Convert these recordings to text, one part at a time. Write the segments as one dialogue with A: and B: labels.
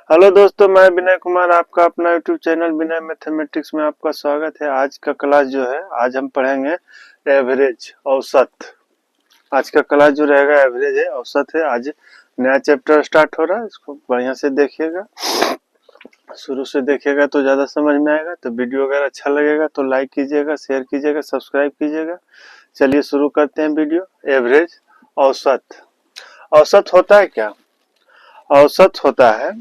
A: Hello दोस्तों, मैं विनय कुमार, आपका अपना यूट्यूब चैनल विनय मैथमेटिक्स में आपका स्वागत है। आज का क्लास जो है, आज हम पढ़ेंगे एवरेज, औसत। आज का क्लास जो रहेगा एवरेज है, औसत है। आज नया चैप्टर स्टार्ट हो रहा है, इसको बढ़िया से देखिएगा, शुरू से देखिएगा तो ज़्यादा समझ में आएगा। तो वीडियो अगर अच्छा लगेगा तो लाइक कीजिएगा, शेयर कीजिएगा, सब्सक्राइब कीजिएगा। चलिए शुरू करते हैं वीडियो। एवरेज, औसत। औसत होता है क्या? औसत होता है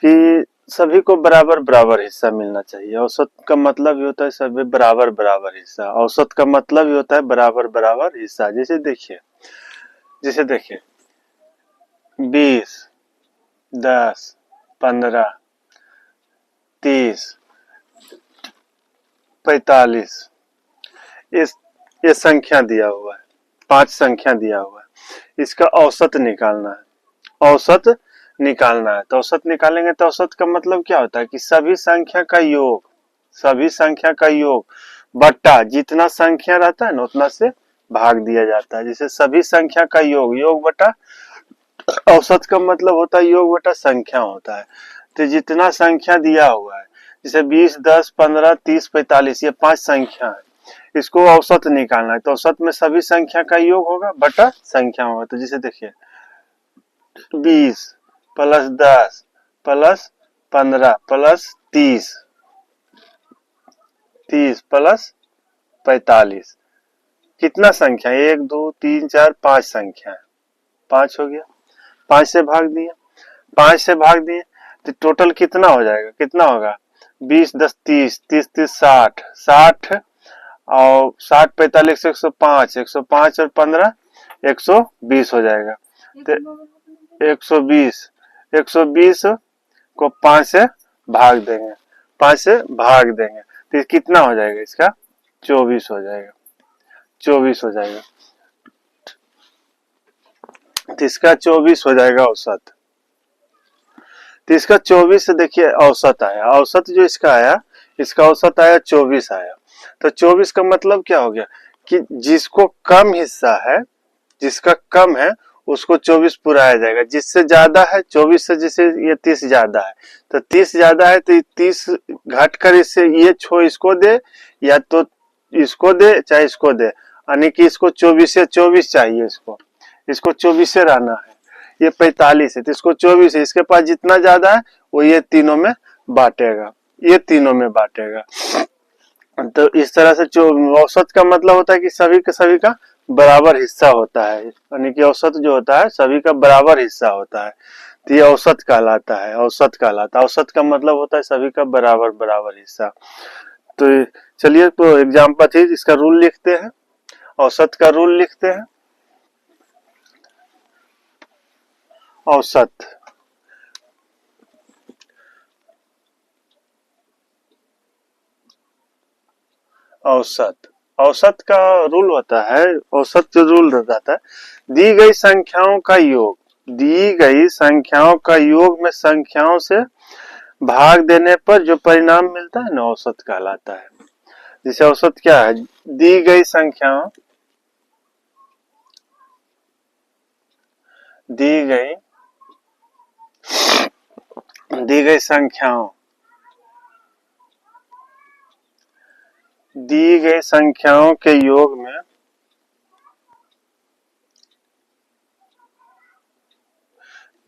A: कि सभी को बराबर बराबर हिस्सा मिलना चाहिए। औसत का मतलब ये होता है सभी बराबर बराबर हिस्सा। औसत का मतलब ये होता है बराबर बराबर हिस्सा। जैसे देखिए 20, 10, 15, 30, 45, इस ये संख्या दिया हुआ है, 5 संख्या दिया हुआ है। इसका औसत निकालना है। औसत निकालना है तो औसत निकालेंगे तो औसत का मतलब क्या होता है कि सभी संख्या का योग, सभी संख्या का योग बट्टा जितना संख्या रहता है ना उतना से भाग दिया जाता है। जैसे सभी संख्या का योग, योग बटा औसत का मतलब होता है योग बटा संख्या होता है। तो जितना संख्या दिया हुआ है, जैसे 20, 10, 15, 30, 45, ये 5 संख्या है, इसको औसत निकालना है। तो औसत में सभी संख्या का योग होगा बटा संख्या होगा। तो जैसे देखिए 20 प्लस 10 प्लस 15 प्लस 30, 30 प्लस 45, कितना संख्या? 1, 2, 3, 4, 5 संख्या है। 5 हो गया, 5 से भाग दिए, 5 से भाग दिए तो टोटल कितना हो जाएगा? कितना होगा? 20, 10, 30, 30, 30, 60, 60 और 60, 45, 105, 105 और 15, 120 हो जाएगा। तो 120, 120 को 5 से भाग देंगे, 5 से भाग देंगे तो कितना हो जाएगा? इसका 24 हो जाएगा, 24 हो जाएगा। तो इसका 24 हो जाएगा औसत। तो इसका 24 से देखिए औसत आया, औसत जो इसका आया, इसका औसत आया 24 आया। तो 24 का मतलब क्या हो गया कि जिसको कम हिस्सा है, जिसका कम है उसको 24 पुराया जाएगा। जिससे ज्यादा है 24 से, जैसे ये 30 ज्यादा है तो 30 ज्यादा है तो 30 घट कर इससे ये इसको दे, या तो इसको दे चाहे इसको दे, यानी कि इसको 24 से 24 चाहिए, इसको 24 से रहना है। ये 45 है तो इसको 24 है, इसके पास जितना ज्यादा है वो ये तीनों में बांटेगा, ये तीनों में बांटेगा। तो इस तरह से जो औसत का मतलब होता है कि सभी का बराबर हिस्सा होता है, यानी कि औसत जो होता है सभी का बराबर हिस्सा होता है। तो ये औसत कहलाता है, औसत कहलाता है। औसत का मतलब होता है सभी का बराबर बराबर हिस्सा। तो चलिए तो एग्जाम्पल थी, इसका रूल लिखते हैं, औसत का रूल लिखते हैं। औसत, औसत, औसत का रूल होता है, औसत जो रूल रहता है, दी गई संख्याओं का योग, दी गई संख्याओं का योग में संख्याओं से भाग देने पर जो परिणाम मिलता है ना औसत कहलाता है। जैसे औसत क्या है? दी गई संख्याओं, दी गई दी गई संख्याओं, दी गई संख्याओं के योग में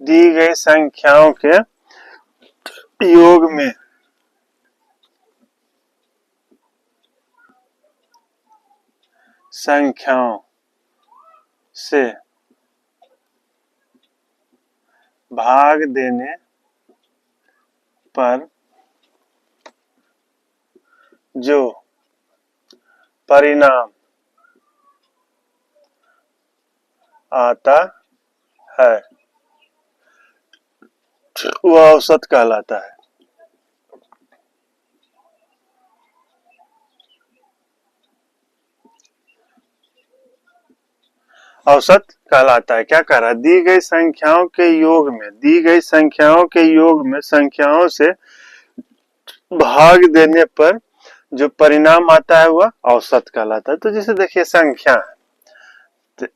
A: दी गई संख्याओं के योग में संख्याओं से भाग देने पर जो परिणाम आता है वह औसत कहलाता है। औसत कहलाता है। क्या कह रहा है? दी गई संख्याओं के योग में, दी गई संख्याओं के योग में संख्याओं से भाग देने पर जो परिणाम आता है वह औसत कहलाता है। तो जैसे देखिए संख्या, तो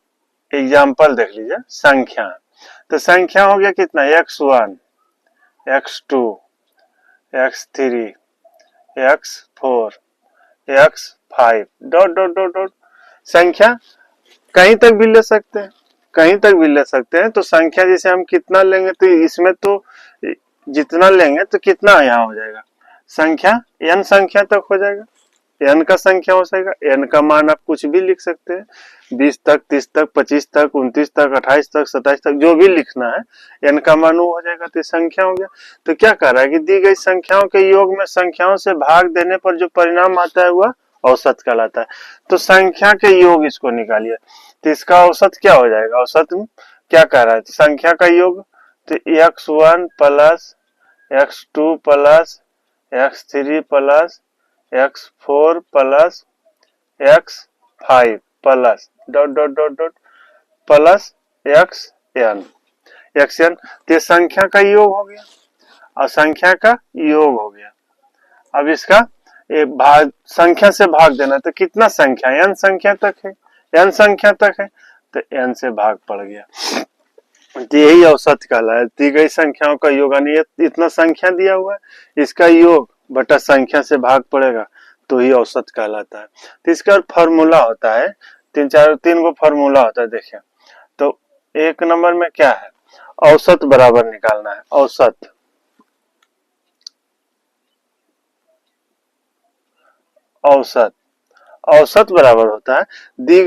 A: एग्जाम्पल देख लीजिए, संख्या, तो संख्या हो गया कितना? x1, x2, x3, x4, x5 dot dot dot dot. संख्या कहीं तक भी ले सकते हैं, कहीं तक भी ले सकते हैं। तो संख्या जैसे हम कितना लेंगे तो इसमें तो जितना लेंगे तो कितना यहाँ हो जाएगा, संख्या n संख्या तक हो जाएगा, n का संख्या हो जाएगा। n का मान आप कुछ भी लिख सकते हैं, 20 तक, 30 तक, 25 तक, 29 तक, 28 तक, 27 तक, जो भी लिखना है n का मान वो हो जाएगा। तो संख्या हो गया। तो क्या कर रहा है कि दी गई संख्याओं के योग में संख्याओं से भाग देने पर जो परिणाम आता है वह औसत कहलाता है। तो संख्या के योग इसको निकालिए, तो इसका औसत क्या हो जाएगा, औसत क्या कह रहा है, तो संख्या का योग तो x1 plus x2 plus x3 plus x4 plus x5 plus dot dot dot dot plus xn xn। तो संख्या का योग हो गया और संख्या का योग हो गया। अब इसका भाग संख्या से भाग देना, तो कितना संख्या n संख्या तक है, n संख्या तक है तो n से भाग पड़ गया। तो यही औसत कहलाता है। दी गई संख्याओं का योग, यानी इतना संख्या दिया हुआ है, इसका योग बटा संख्या से भाग पड़ेगा तो ही औसत कहलाता है। तो इसका फॉर्मूला होता है, तीन गो फॉर्मूला होता है। देखिए तो एक नंबर में क्या है, औसत बराबर निकालना है। औसत औसत औसत बराबर होता है दी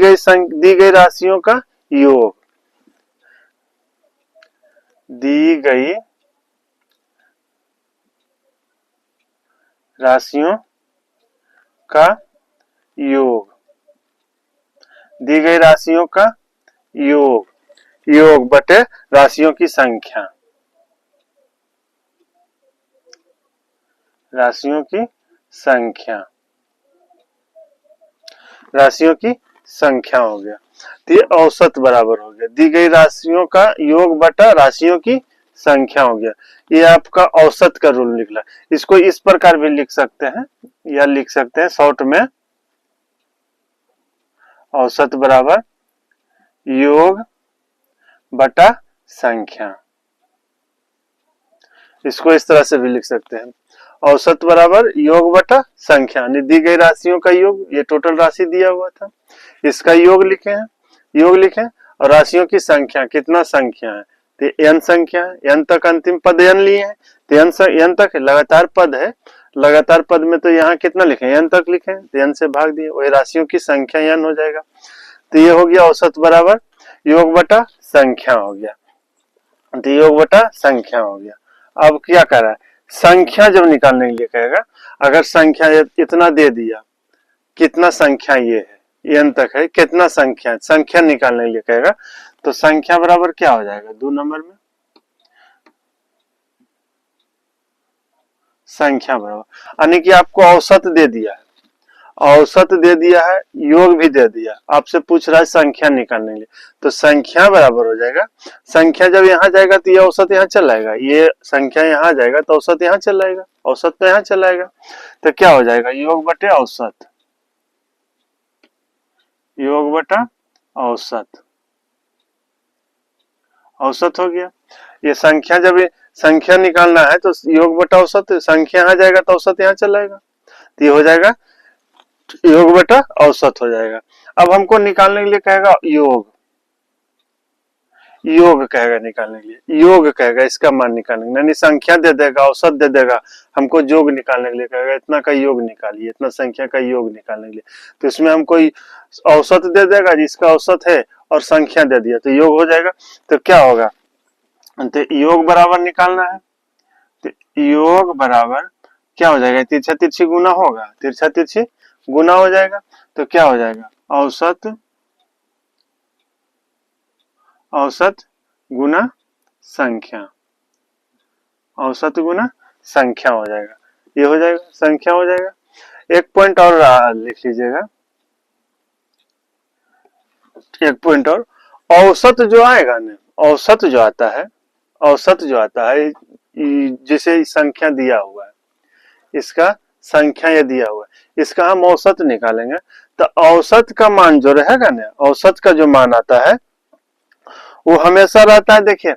A: गई राशियों का योग, दी गई राशियों का योग, दी गई राशियों का योग, योग बटे राशियों की संख्या, राशियों की संख्या, राशियों की संख्या हो गया। तो ये औसत बराबर हो गया दी गई राशियों का योग बटा राशियों की संख्या हो गया। ये आपका औसत का रूल निकला। इसको इस प्रकार भी लिख सकते हैं, या लिख सकते हैं शॉर्ट में, औसत बराबर योग बटा संख्या। इसको इस तरह से भी लिख सकते हैं, औसत बराबर योग बटा संख्या। दी गई राशियों का योग, ये टोटल राशि दिया हुआ था, इसका योग लिखे हैं, योग लिखे, और राशियों की संख्या, कितना संख्या है तो n संख्या है, n तक अंतिम पद n लिए हैं तो n तक लगातार पद है, लगातार पद में तो यहाँ कितना लिखे n तक लिखे तो n से भाग दिए, वही राशियों की संख्या n हो जाएगा। तो ये हो गया औसत बराबर योग बटा संख्या हो गया, तो योग बटा संख्या हो गया। अब क्या कर रहा है, संख्या जब निकालने के लिए कहेगा, अगर संख्या इतना दे दिया, कितना संख्या ये है n तक है, कितना संख्या, संख्या निकालने के लिए कहेगा, तो संख्या बराबर क्या हो जाएगा, 2 नंबर में संख्या बराबर, यानी कि आपको औसत दे दिया है, औसत दे दिया है, योग भी दे दिया, आपसे पूछ रहा है संख्या निकालने के लिए, तो संख्या बराबर हो जाएगा, संख्या जब यहाँ जाएगा तो ये औसत यहाँ चला आएगा, ये संख्या यहाँ जाएगा तो औसत यहाँ चला आएगा, औसत तो यहाँ चला आएगा, तो क्या हो जाएगा, योग बटे औसत, योग बटा औसत, औसत हो गया। ये संख्या जब संख्या निकालना है तो योग बटा औसत, संख्या यहाँ जाएगा तो औसत यहाँ चला आएगा, तो ये हो जाएगा योग बटा औसत हो जाएगा। अब हमको निकालने के लिए कहेगा योग, योग कहेगा निकालने के लिए, योग कहेगा इसका मान निकालने के लिए, यानी संख्या दे देगा, औसत दे देगा, हमको योग निकालने के लिए कहेगा इतना का योग निकालिए, इतना संख्या का योग निकालने के लिए, तो इसमें हमको औसत दे देगा जिसका औसत है और संख्या दे दिया तो योग हो जाएगा। तो क्या होगा, तो योग बराबर निकालना है, तो योग बराबर क्या हो जाएगा, तिरछा तिरछी गुना होगा, तिरछा तिरछी गुना हो जाएगा, तो क्या हो जाएगा, औसत, औसत गुना संख्या, औसत गुना संख्या हो जाएगा, ये हो जाएगा, संख्या हो जाएगा। एक पॉइंट और लिख लीजिएगा, एक पॉइंट और, औसत जो आएगा ना, औसत जो आता है, औसत जो आता है, जैसे संख्या दिया हुआ है, इसका संख्या ये दिया हुआ है, इसका हम औसत निकालेंगे, तो औसत का मान जो रहेगा ना, औसत का जो मान आता है वो हमेशा रहता है, देखिए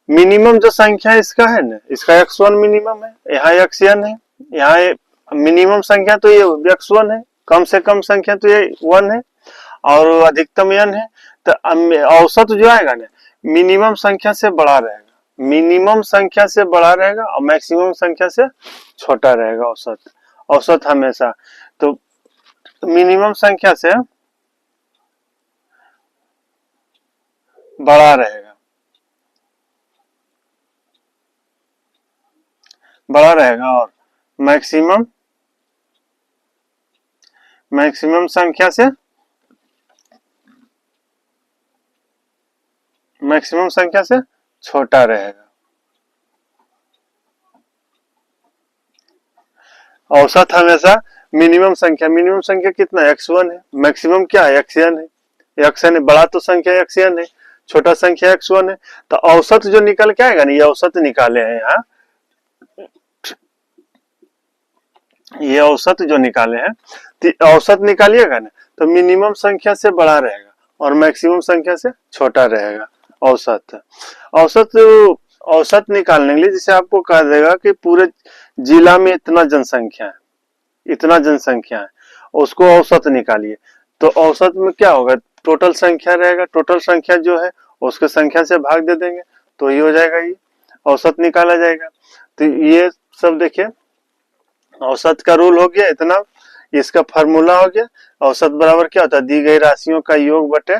A: मिनिमम जो संख्या इसका है ना, इसका x1 मिनिमम है, यहाँ xn है, यहाँ मिनिमम संख्या तो ये x1 है, कम से कम संख्या तो ये 1 है और अधिकतम n है। तो औसत जो आएगा ना मिनिमम संख्या से बड़ा रहेगा, मिनिमम संख्या से बड़ा रहेगा और मैक्सिमम संख्या से छोटा रहेगा औसत। औसत हमेशा तो मिनिमम संख्या से बड़ा रहेगा, बड़ा रहेगा और मैक्सिमम मैक्सिमम संख्या से मैक्सिमम संख्या से छोटा रहेगा। औसत हमेशा मिनिमम संख्या कितना है x1 है, मैक्सिमम क्या है xn है, xn है, बड़ा तो संख्या xn है, छोटा संख्या x1 है। तो औसत जो निकल के आएगा ना, ये औसत निकाले हैं यहाँ, ये औसत जो निकाले हैं, तो औसत निकालिएगा ना तो मिनिमम संख्या से बड़ा रहेगा और मैक्सिमम संख्या से छोटा रहेगा औसत। औसत औसत निकालने के लिए जैसे आपको कहा जाएगा कि पूरे जिला में इतना जनसंख्या है, इतना जनसंख्या है, उसको औसत निकालिए। तो औसत में क्या होगा, टोटल संख्या रहेगा, टोटल संख्या जो है उसके संख्या से भाग दे देंगे तो ये हो जाएगा, ये औसत निकाला जाएगा। तो ये सब देखिए औसत का रूल हो गया इतना, इसका फार्मूला हो गया। औसत बराबर क्या होता है, दी गई राशियों का योग बटे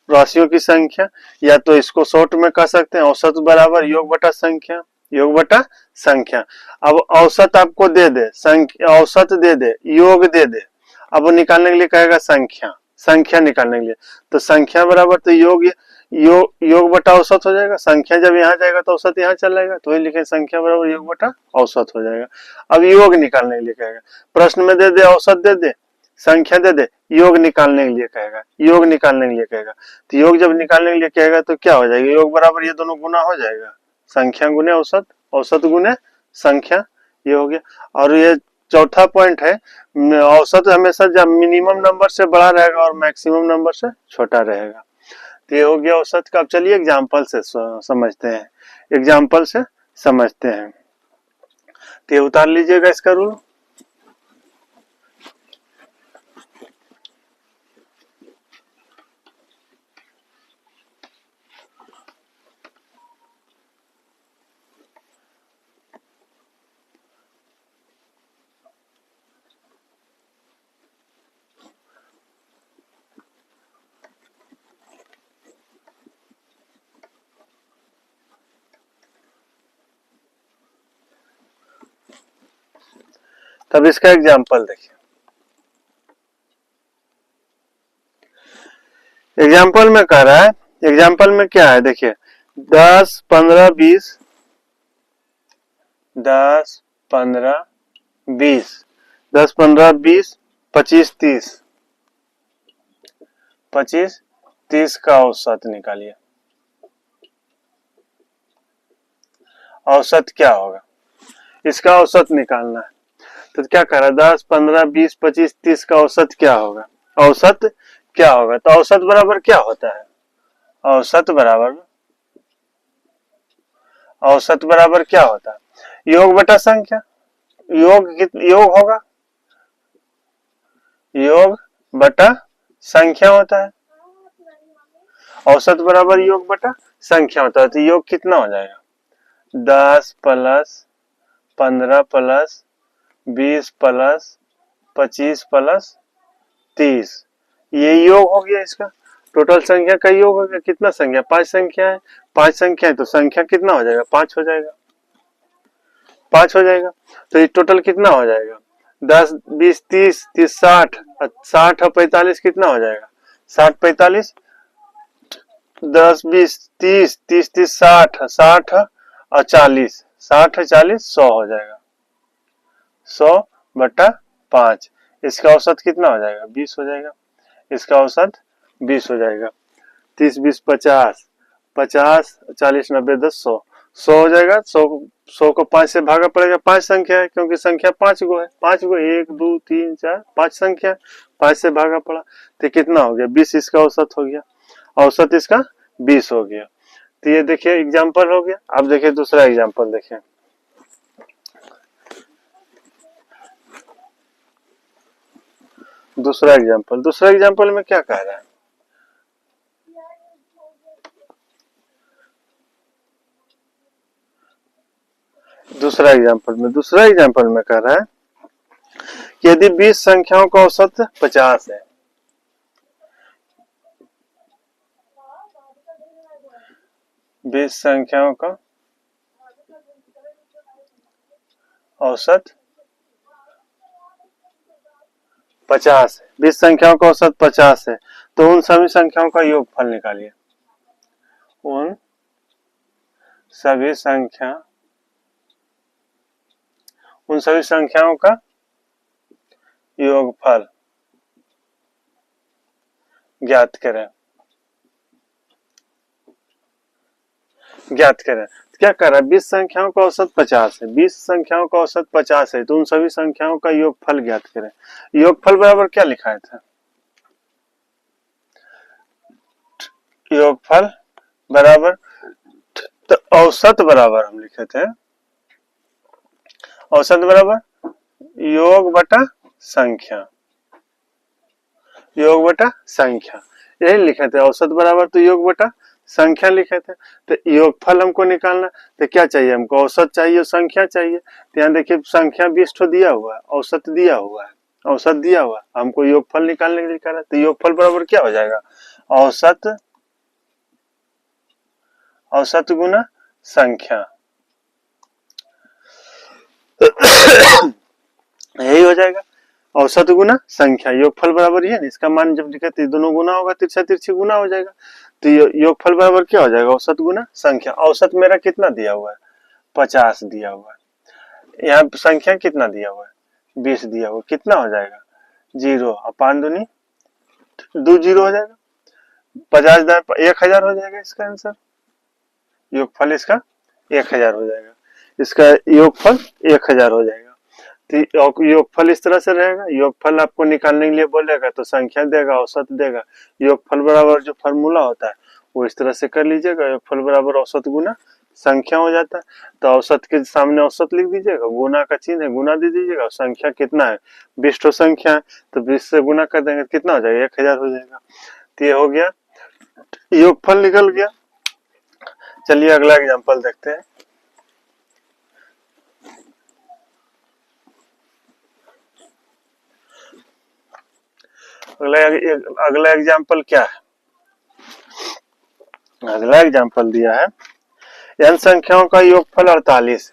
A: राशियों की संख्या, या तो इसको शॉर्ट में कह सकते हैं औसत बराबर योग बटा संख्या, योग बटा संख्या। अब औसत आपको दे दे, संख्या औसत दे दे, योग दे दे, अब वो निकालने के लिए कहेगा संख्या, संख्या निकालने के लिए तो संख्या बराबर तो योग बटा औसत हो जाएगा। संख्या जब यहाँ जाएगा तो औसत यहाँ चल जाएगा, तो वही लिखे संख्या बराबर योग बटा औसत हो जाएगा। अब योग निकालने के लिए कहेगा, प्रश्न में दे दे औसत दे दे, संख्या दे दे, योग निकालने के लिए कहेगा, योग निकालने के लिए कहेगा। तो योग जब निकालने के लिए कहेगा तो क्या हो जाएगा, योग बराबर ये दोनों गुना हो जाएगा, संख्या गुने औसत, औसत गुने संख्या, ये हो गया। और ये चौथा पॉइंट है, औसत हमेशा जब मिनिमम नंबर से बड़ा रहेगा और मैक्सिमम नंबर से छोटा रहेगा। तो ये हो गया औसत का। अब चलिए एग्जाम्पल से समझते हैं, एग्जाम्पल से समझते हैं। तो ये उतार लीजिएगा इसका रूल। तब इसका एग्जाम्पल देखिए, एग्जाम्पल में कह रहा है, एग्जाम्पल में क्या है देखिए, 10 15 20, 10 15 20, 10 15 20 25 30, 25 30 का औसत निकालिए। औसत क्या होगा, इसका औसत निकालना है। तो क्या कह रहा है, 10 15 20 25 30 का औसत क्या होगा, औसत क्या होगा। तो औसत बराबर क्या होता है, औसत बराबर क्या होता है, योग बटा संख्या, योग होगा, योग बटा संख्या होता है, औसत बराबर योग बटा संख्या होता है। तो योग कितना हो जाएगा, 10 प्लस 15 प्लस 20 प्लस 25 प्लस 30, ये योग हो गया इसका। टोटल संख्या का योग हो गया, कितना संख्या, 5 संख्या है, 5 संख्या है तो संख्या कितना हो जाएगा, 5 हो जाएगा, 5 हो जाएगा। तो ये टोटल कितना हो जाएगा, 10 20 30 30 60, 60 और 45 कितना हो जाएगा, 60 45, 10 20 30 30 30 60, 60 और 40, 60 40 100 हो जाएगा, 100 बटा 5। इसका औसत कितना हो जाएगा, 20 हो जाएगा, इसका औसत 20 हो जाएगा। 30 20 50, 50 40 90 10 100, 100 हो जाएगा। 100 को 5 से भागा पड़ेगा, 5 संख्या है क्योंकि संख्या 5 गो है, 5 गो 1 2 3 4 5 संख्या, 5 से भागा पड़ा तो कितना हो गया, 20 इसका औसत हो गया, औसत इसका 20 हो गया। तो ये देखिए एग्जाम्पल हो गया। अब देखिए दूसरा एग्जाम्पल देखिए। दूसरा एग्जाम्पल में क्या कह रहा है, दूसरा एग्जाम्पल में कह रहा है कि यदि 20 संख्याओं का औसत 50 है, 20 संख्याओं का औसत 50 है, 20 संख्याओं का औसत 50 है, तो उन सभी संख्याओं का योगफल निकालिए। उन सभी संख्याओं का योगफल ज्ञात करें। क्या कर रहा है, 20 संख्याओं का औसत 50 है, 20 संख्याओं का औसत 50 है, तो उन सभी संख्याओं का योगफल ज्ञात करें। योगफल बराबर क्या लिखा था, योगफल बराबर, तो औसत बराबर हम लिखे थे, औसत बराबर योग बटा संख्या, योग बटा संख्या, यही लिखे थे। औसत बराबर तो योग बटा संख्या लिखे थे। तो योगफल हमको निकालना, तो क्या चाहिए हमको, औसत चाहिए, संख्या चाहिए। तो यहाँ देखिए संख्या 20 तो दिया हुआ है, औसत दिया हुआ है, औसत दिया हुआ है, हमको योगफल निकालने के लिए कह रहा है। तो योगफल बराबर क्या हो जाएगा, औसत, औसत गुना संख्या, यही हो जाएगा, औसत गुना संख्या। योगफल बराबर है, इसका मान जब लिखे तो दोनों गुना होगा, तिरछा तिरछी गुना हो जाएगा। तो योगफल बराबर क्या हो जाएगा, औसत गुना संख्या। औसत मेरा कितना दिया हुआ है, 50 दिया हुआ है, यहाँ संख्या कितना दिया हुआ है, 20 दिया हुआ, कितना हो जाएगा, 0, 5 दूनी 2 0 हो जाएगा, 50 1000 हो जाएगा इसका आंसर। योगफल इसका 1000 हो जाएगा, इसका योगफल 1000 हो जाएगा। तो योगफल इस तरह से रहेगा। योगफल आपको निकालने के लिए बोलेगा तो संख्या देगा, औसत देगा। योगफल बराबर जो फॉर्मूला होता है वो इस तरह से कर लीजिएगा, योगफल बराबर औसत गुना संख्या हो जाता है। तो औसत के सामने औसत लिख दीजिएगा, गुना का चिन्ह है, गुना दे दीजिएगा। संख्या कितना है, 20 तो संख्या है, तो 20 से गुना कर देंगे, कितना हो जाएगा, 1000 हो जाएगा। तो ये हो गया, योगफल निकल गया। चलिए अगला एग्जाम्पल देखते हैं। अगला एग्जाम्पल क्या है, अगला एग्जाम्पल दिया है n संख्याओं का योगफल 48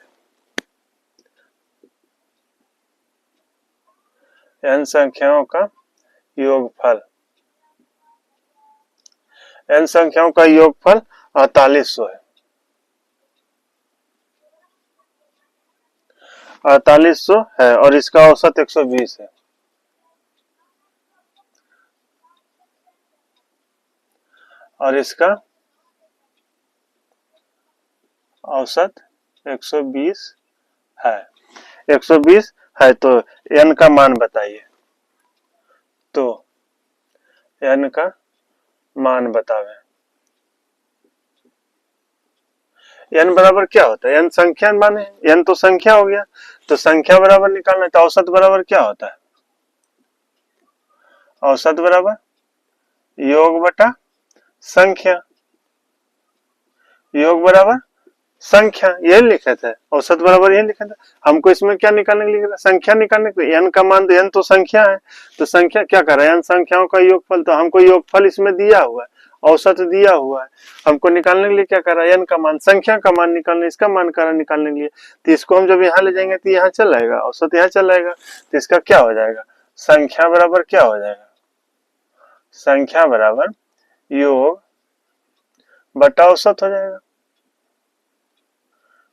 A: है, n संख्याओं का योगफल, n संख्याओं का योगफल 4800 है, 4800 है, और इसका औसत 120 है, और इसका औसत 120 है, 120 है। तो n का मान बताइए, तो n का मान बतावे। n बराबर क्या होता है, n संख्या मान है, n तो संख्या हो गया, तो संख्या बराबर निकालना है। तो औसत बराबर क्या होता है, औसत बराबर योग बटा संख्या, योग बराबर संख्या, यही लिखा था, औसत बराबर यही लिखा था। हमको इसमें क्या निकालने के लिए, संख्या निकालने के लिए। n का मान, n तो संख्या है, तो संख्या क्या कर रहा है, n संख्याओं का योगफल, तो हमको योगफल इसमें दिया हुआ है, औसत दिया हुआ है, हमको निकालने के लिए क्या कर रहा है, n का मान, संख्या का मान निकालने, इसका मान कर निकालने के लिए। तो इसको हम जब यहाँ ले जाएंगे तो यहाँ चल आएगा, औसत यहाँ चल आएगा, तो इसका क्या हो जाएगा, संख्या बराबर क्या हो जाएगा, संख्या बराबर योग बटा औसत हो जाएगा।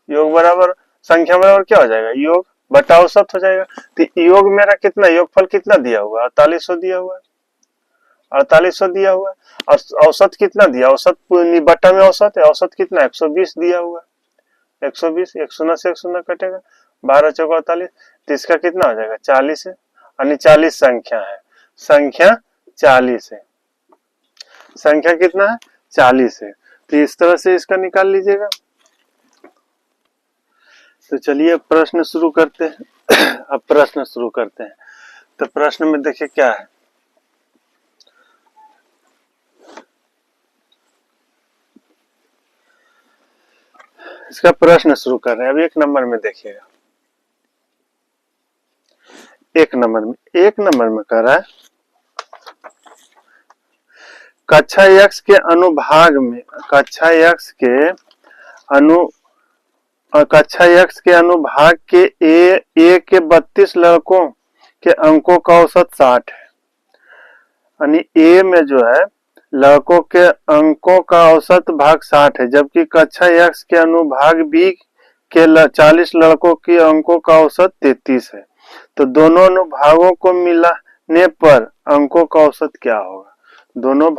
A: योग बराबर संख्या बराबर क्या हो जाएगा, योग बटा औसत हो जाएगा। तो योग मेरा कितना, योगफल कितना दिया हुआ है, 4800 दिया हुआ है, 4800 दिया हुआ है। और औसत कितना दिया, औसत बटा में औसत है, औसत कितना 120 दिया हुआ है, 120, 100 से 100 कटेगा, 12 चौका 48, तो इसका कितना हो जाएगा, 40 है, यानी 40 संख्या है, संख्या 40 है, संख्या कितना है, 40 है। तो इस तरह से इसका निकाल लीजिएगा। तो चलिए प्रश्न शुरू करते हैं। अब प्रश्न शुरू करते हैं। तो प्रश्न में देखिए क्या है। इसका प्रश्न शुरू कर रहे हैं। अब 1 नंबर में देखिएगा। 1 नंबर में कह रहा है कक्षा x के अनुभाग में कक्षा x के अनुभाग के ए के 32 लड़कों के अंकों का औसत 60 है। यानी ए में जो है लड़कों के अंकों का औसत भाग 60 है, जबकि कक्षा x के अनुभाग बी के 40 लड़कों के अंकों का औसत 33 है। तो दोनों अनुभागों को मिलाने पर अंकों का औसत क्या होगा? दोनों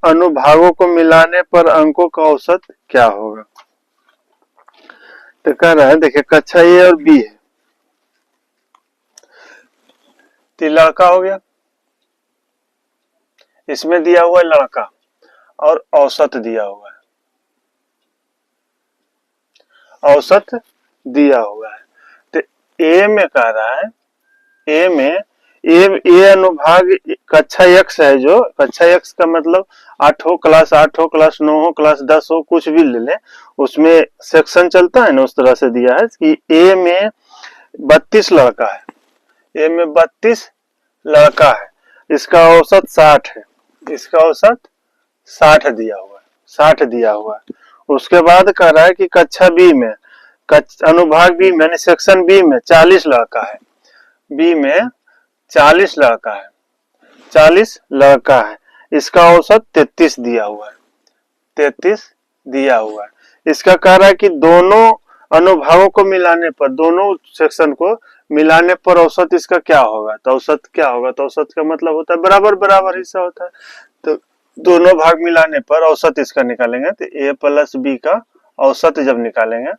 A: अनुभागों को मिलाने पर अंकों का औसत क्या होगा? तो कह रहा है देखिए कक्षा ए और बी है। तो लड़का हो गया, इसमें दिया हुआ है लड़का और औसत दिया हुआ है, औसत दिया हुआ है। तो ए में कह रहा है ए में ए अनुभाग कक्षा x है, जो कक्षा x का मतलब 8वीं क्लास 9वीं क्लास 10 हो, कुछ भी ले लें, उसमें सेक्शन चलता है ना, उस तरह से दिया है कि ए में 32 लड़का है, ए में 32 लड़का है, इसका औसत 60 है, इसका औसत 60 दिया हुआ है, 60 दिया हुआ है। उसके बाद कह रहा है कि कक्षा बी में अनुभाग बी में यानी सेक्शन बी में 40 लड़का है, बी में 40 लड़का है, 40 लड़का है, इसका औसत 33 दिया हुआ है, 33 दिया हुआ है। इसका कह रहा है कि दोनों अनुभागों को मिलाने पर, दोनों सेक्शन को मिलाने पर औसत इसका क्या होगा? तो औसत क्या होगा? तो औसत का मतलब होता है बराबर बराबर हिस्सा होता है। तो दोनों भाग मिलाने पर औसत इसका निकालेंगे। तो ए प्लस बी का औसत जब निकालेंगे,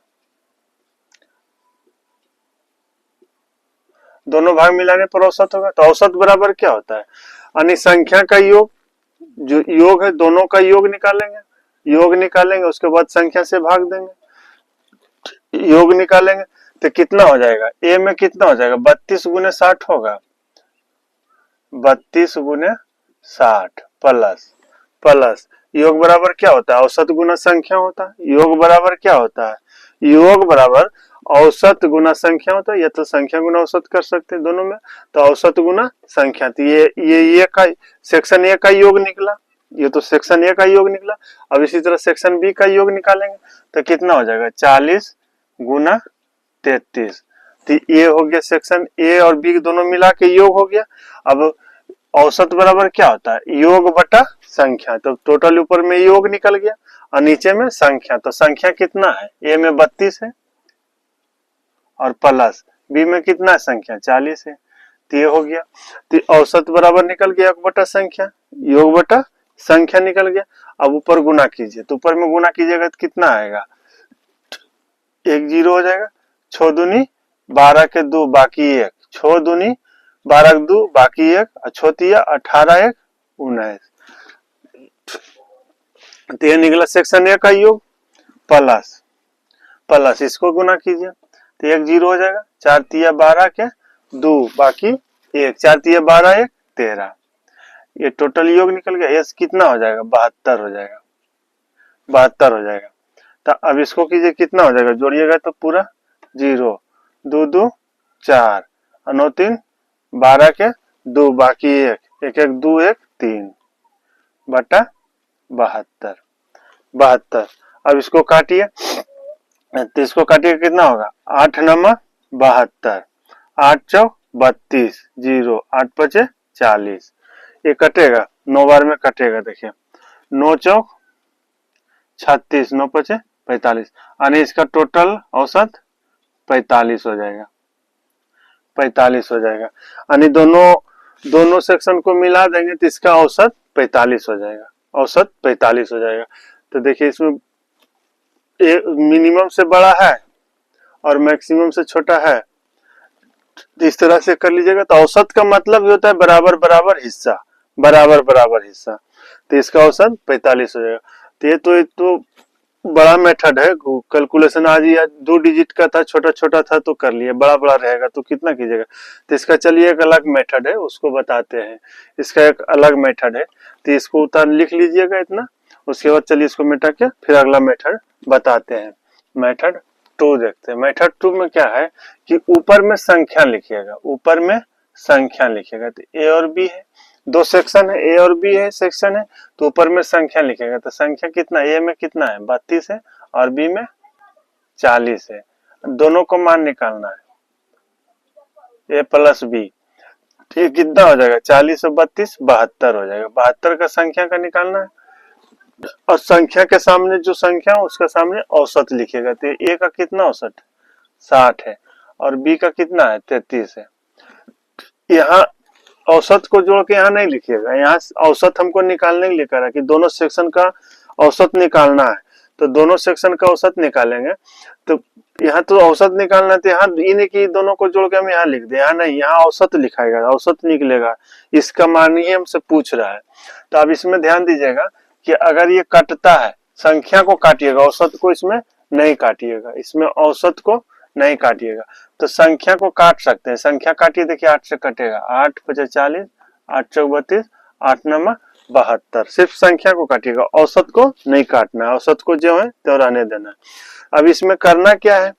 A: दोनों भाग मिलाने पर औसत होगा। तो औसत बराबर क्या होता है? यानी संख्या का योग, जो योग है दोनों का योग निकालेंगे, उसके बाद संख्या से भाग देंगे, योग निकालेंगे। तो कितना हो जाएगा? ए में कितना हो जाएगा? 32 गुने 60 होगा, 32 गुने 60 प्लस योग बराबर क्या होता है? औसत गुना संख्या होता है। योग बराबर क्या होता है? योग बराबर औसत गुना संख्या होता है, या तो संख्या गुना औसत कर सकते हैं दोनों में। तो औसत गुना संख्या, तो ये का सेक्शन ए का योग निकला, ये तो सेक्शन ए का योग निकला। अब इसी तरह सेक्शन बी का योग निकालेंगे तो कितना हो जाएगा? 40 गुना 33। तो ये हो गया सेक्शन ए और बी दोनों मिला के योग हो गया। अब औसत बराबर क्या होता है? योग बटा संख्या। तो टोटल ऊपर में योग निकल गया और नीचे में संख्या। तो संख्या कितना है? ए में 32 है और प्लस बी में कितना है? संख्या 40 है। तो ये हो गया। तो औसत बराबर निकल गया योग बटा संख्या, योग बटा संख्या निकल गया। अब ऊपर गुना कीजिए, तो ऊपर में गुना कीजिएगा तो कितना आएगा? 1 0 हो जाएगा। 6 दूनी 12 के 2 बाकी 1, 6 दूनी 12 के 2 बाकी 1, 6 तिया 18 1 19। तो ये निकला सेक्शन ए का योग प्लस इसको गुना कीजिए तो 1 0 हो जाएगा। 4 तिया 12 के 2 बाकी 1, 4 तिया 12 1 13। ये टोटल योग निकल गया। ये कितना हो जाएगा? 72 हो जाएगा, 72 हो जाएगा। तो अब इसको कीजिए, कितना हो जाएगा? जोड़िएगा तो पूरा 0, 2 2 4 और 9 3 12 के 2 बाकी 1, 1 1 2 1 3 बटा 72। अब इसको काटिए, तो इसको काटिए कितना होगा? 8 9 72, 8 चौक 32, 0 8 5 40। ये कटेगा 9 बार में कटेगा। देखिए 9 चौक 36, 9 5 45, यानी इसका टोटल औसत 45 हो जाएगा, 45 हो जाएगा। यानी दोनों सेक्शन को मिला देंगे तो इसका औसत 45 हो जाएगा, औसत 45 हो जाएगा। तो देखिए इसमें मिनिमम से बड़ा है और मैक्सिमम से छोटा है, इस तरह से कर लीजिएगा। तो औसत का मतलब ही होता है बराबर बराबर हिस्सा, बराबर बराबर हिस्सा। तो इसका औसत 45 हो जाएगा। तो ये तो बड़ा मेथड है कैलकुलेशन। आज ये 2 डिजिट का था, छोटा छोटा था तो कर लिए, बड़ा बड़ा रहेगा तो कितना कीजिएगा। तो इसका चलिए एक अलग मेथड है, उसको बताते हैं। इसका एक अलग मेथड है, तो इसको उतार लिख लीजिएगा इतना। उसके बाद चलिए इसको मिटा के फिर अगला मेथड बताते हैं। मेथड 2 देखते हैं। मेथड 2 में क्या है कि ऊपर में संख्या लिखिएगा, ऊपर में संख्या लिखिएगा। तो ए और बी है, 2 सेक्शन है, ए और बी है सेक्शन है, तो ऊपर में संख्या लिखेगा। तो संख्या कितना, ए में कितना है 32 है और बी में 40 है। दोनों को मान निकालना है, ए प्लस बी। ये कितना हो जाएगा 40 और 32 72 हो जाएगा। 72 का संख्या का निकालना है, और संख्या के सामने जो संख्या है उसका सामने औसत लिखेगा। तो ए का कितना औसत 60 है और बी का कितना है 33 है। यहाँ औसत को जोड़ के यहाँ नहीं लिखिएगा, यहाँ औसत हमको निकालने के लिए कह रहा है कि दोनों सेक्शन का औसत निकालना है। तो दोनों सेक्शन का औसत निकालेंगे, तो यहाँ तो औसत निकालना है, तो यहाँ इन की दोनों को जोड़ के हम यहाँ लिख दे। यहाँ नहीं, यहाँ औसत लिखाएगा, औसत निकलेगा। इसका मान ही हमसे पूछ रहा है। तो अब इसमें ध्यान दीजिएगा कि अगर ये कटता है, संख्या को काटिएगा, औसत को इसमें नहीं काटिएगा, इसमें औसत को नहीं काटिएगा। तो संख्या को काट सकते हैं, संख्या काटिए, देखिए 8 से कटेगा, 8 5 40, 8 चौक 32, 8 9 72। सिर्फ संख्या को काटिएगा, औसत को नहीं काटना है, औसत को जो है तो रहने देना है। अब इसमें करना क्या है,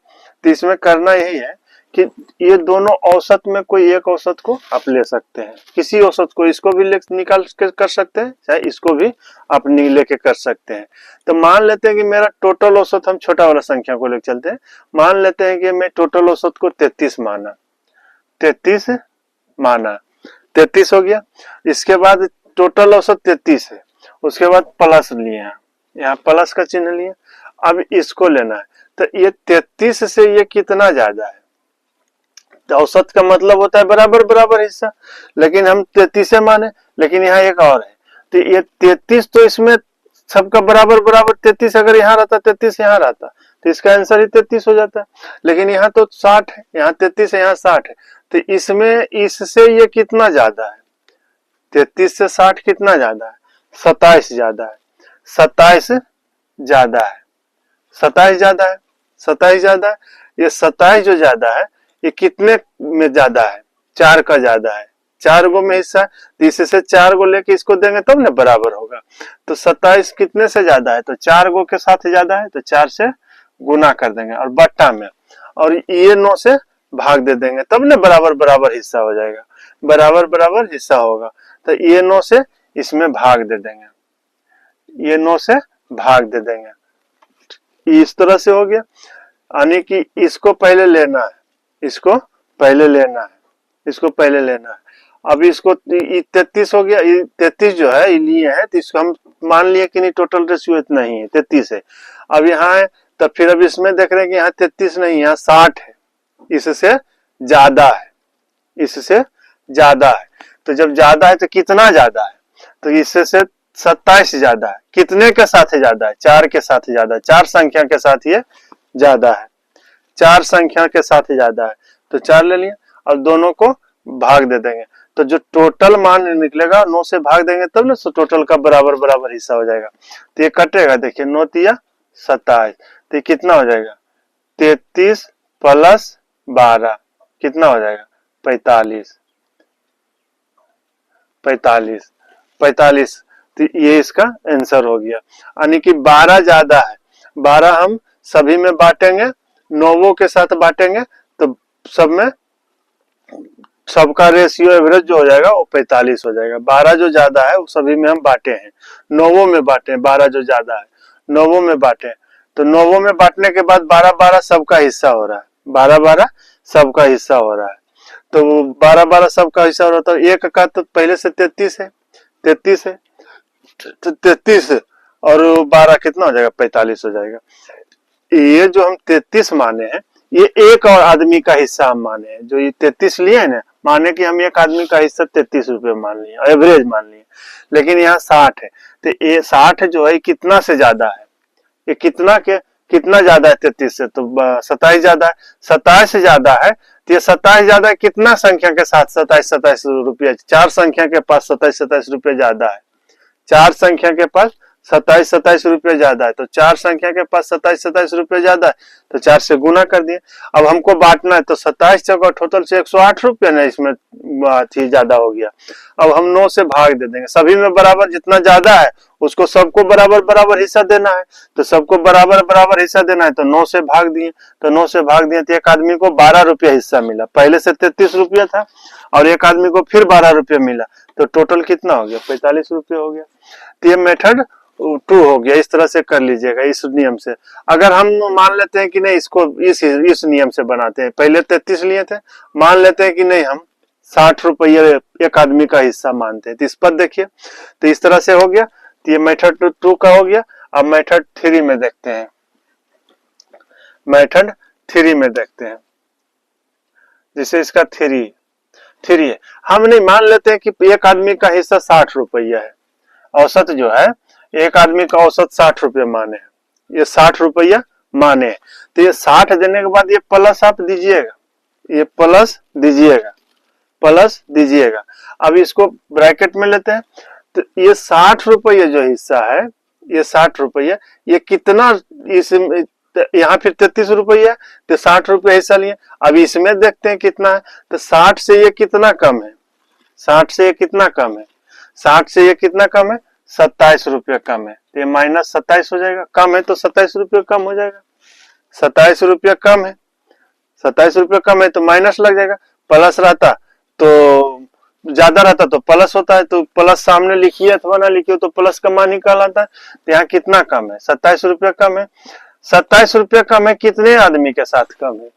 A: तो इसमें करना यही है कि ये दोनों औसत में कोई एक औसत को आप ले सकते हैं, किसी औसत को, इसको भी निकाल के कर सकते हैं, चाहे इसको भी आप लेके कर सकते हैं। तो मान लेते हैं कि मेरा टोटल औसत, हम छोटा वाला संख्या को लेकर चलते हैं, मान लेते हैं कि मैं टोटल औसत को 33 माना, 33 माना, 33 हो गया। इसके बाद टोटल औसत 33 है, उसके बाद प्लस लिए, यहाँ प्लस का चिन्ह लिए। अब इसको लेना है, तो ये 33 से ये कितना ज्यादा है, तो औसत का मतलब होता है बराबर बराबर हिस्सा, लेकिन हम 33 माने, लेकिन यहाँ एक और है, तो ये 33 तो इसमें सबका बराबर बराबर 33 अगर यहाँ रहता 33 यहाँ रहता, तो इसका आंसर ही 33 हो जाता है। लेकिन यहाँ तो 60 है, यहाँ 33 है, यहाँ 60 है, तो इसमें इससे ये कितना ज्यादा है, 33 से 60 कितना ज्यादा है, 27 ज्यादा है, 27 ज्यादा है, 27 ज्यादा है, 27 ज्यादा है। ये 27 जो ज्यादा है ये कितने में ज्यादा है, 4 का ज्यादा है, 4 गो में हिस्सा, तो इससे 4 गो लेके इसको देंगे तब ना बराबर होगा। तो 27 कितने से ज्यादा है, तो 4 गो के साथ ज्यादा है, तो 4 से गुना कर देंगे और बट्टा में, और ये 9 से भाग दे देंगे, तब ना बराबर बराबर हिस्सा हो जाएगा, बराबर बराबर हिस्सा होगा। तो ये 9 से इसमें भाग दे देंगे, ये 9 से भाग दे देंगे, इस तरह से हो गया। यानी कि इसको पहले लेना है, इसको पहले लेना है, इसको पहले लेना है। अब इसको 33 हो गया, 33 जो है ये लिए है, तो इसको हम मान लिए कि नहीं टोटल रेशियो इतना ही है, 33 है। अब यहाँ है, तो फिर अब इसमें देख रहे हैं कि यहाँ 33 नहीं, यहाँ 60 है, इससे ज्यादा है, इससे ज्यादा है। तो जब ज्यादा है तो कितना ज्यादा है, तो इससे 27 ज्यादा है, कितने के साथ ज्यादा है, 4 के साथ ज्यादा है, 4 संख्या के साथ ये ज्यादा है, 4 संख्या के साथ ज्यादा है। तो 4 ले लिया और दोनों को भाग दे देंगे, तो जो टोटल मान निकलेगा 9 से भाग देंगे तब ना टोटल का बराबर बराबर हिस्सा हो जाएगा। तो ये कटेगा, देखिए 9 तिया 27, तो ये कितना हो जाएगा 33 प्लस 12 कितना हो जाएगा 45, 45, 45। तो ये इसका आंसर हो गया। यानी कि 12 ज्यादा है, 12 हम सभी में बांटेंगे, 9 के साथ बांटेंगे, तो सब में सबका रेशियो एवरेज जो हो जाएगा वो 45 हो जाएगा। 12 जो ज्यादा है वो सभी में हम बांटे हैं, 9 में बांटे, 12 जो ज्यादा है 9 में बांटे, तो 9 में बांटने के बाद 12 12 सबका हिस्सा हो रहा है, 12 12 सबका हिस्सा हो रहा है। तो 12 12 सबका हिस्सा हो रहा है, तो एक का तो पहले से 33 है, 33 है, तो 33 और 12 कितना हो जाएगा 45 हो जाएगा। ये जो हम 33 माने हैं ये एक और आदमी का हिस्सा हम माने हैं, जो ये 33 लिए है ना, माने कि हम एक आदमी का हिस्सा 33 रुपए मान लिए, एवरेज मान लिए, लेकिन यहाँ 60 है, तो ये 60 जो है कितना से ज्यादा है, ये कितना ज्यादा है 33 से, तो 27 ज्यादा है, 27 से ज्यादा है, तो ये 27 ज्यादा है कितना संख्या के साथ, 27 रुपया, 4 संख्या के पास 27 रुपये ज्यादा है, 4 संख्या के पास 27 रुपये ज्यादा है, तो 4 संख्या के पास 27 रुपये ज्यादा है, तो 4 से गुना कर दिए। अब हमको बांटना है, तो 27 जगह टोटल से 108 रुपये ना इसमें ज्यादा हो गया। अब हम 9 से भाग दे देंगे, सभी में बराबर जितना ज्यादा है उसको सबको बराबर बराबर हिस्सा देना है, तो सबको बराबर बराबर हिस्सा देना है, तो 9 से भाग दिए। तो 9 से भाग दिए तो एक आदमी को 12 रुपया हिस्सा मिला, पहले से 33 रुपया था और एक आदमी को फिर 12 रुपया मिला, तो टोटल कितना हो गया? 45 रुपये हो गया। तो ये मेथड 2 हो गया। इस तरह से कर लीजिएगा इस नियम से। अगर हम मान लेते हैं कि नहीं इसको इस नियम से बनाते हैं, पहले 33 लिए थे, मान लेते हैं कि नहीं हम 60 रुपये एक आदमी का हिस्सा मानते हैं, तो इस पर देखिए, तो इस तरह से हो गया। तो ये मेथड 2 का हो गया। अब मेथड 3 में देखते हैं, मेथड 3 में देखते हैं, जिसे इसका 3 है। हम नहीं मान लेते हैं कि एक आदमी का हिस्सा 60 रुपया है, औसत जो है एक आदमी का औसत 60 रुपये माने, ये 60 रुपया माने, तो ये 60 देने के बाद ये प्लस आप दीजिएगा, ये प्लस दीजिएगा, प्लस दीजिएगा। अब इसको ब्रैकेट में लेते हैं, तो ये 60 रुपये जो हिस्सा है, ये 60 रुपया, ये कितना, इस यहाँ फिर 33 रुपया है, तो 60 रुपये हिस्सा लिए। अब इसमें देखते हैं कितना है, तो 60 से ये कितना कम है, 60 से ये कितना कम है, 60 से ये कितना कम है, 27 रुपये कम है, तो ये माइनस 27 हो जाएगा। कम है तो 27 रुपये कम हो जाएगा, 27 रुपये कम है, 27 रुपये कम है तो माइनस लग जाएगा। प्लस रहता तो ज्यादा रहता तो प्लस होता है, तो प्लस सामने लिखिए अथवा ना लिखिए तो प्लस का मान ही कहलाता है। तो यहाँ कितना कम है? 27 रुपये कम है। 27 रुपये कम है, कितने आदमी के साथ कम है?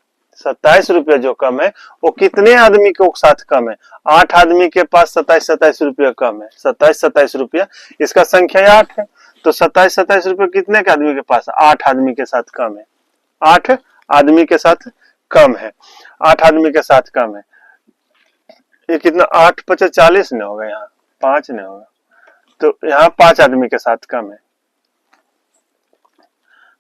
A: 27 रुपये जो कम है वो कितने आदमी के साथ कम है? 8 आदमी के पास 27 रुपये कम है, 27 रुपया, इसका संख्या 8 है, तो 27 रुपये कितने के आदमी के पास? 8 आदमी के साथ कम है, 8 आदमी के साथ कम है, 8 आदमी के साथ कम है। ये कितना? 8 × 5 = 40 नहीं होगा, यहाँ 5 नहीं होगा, तो यहाँ 5 आदमी के साथ कम है,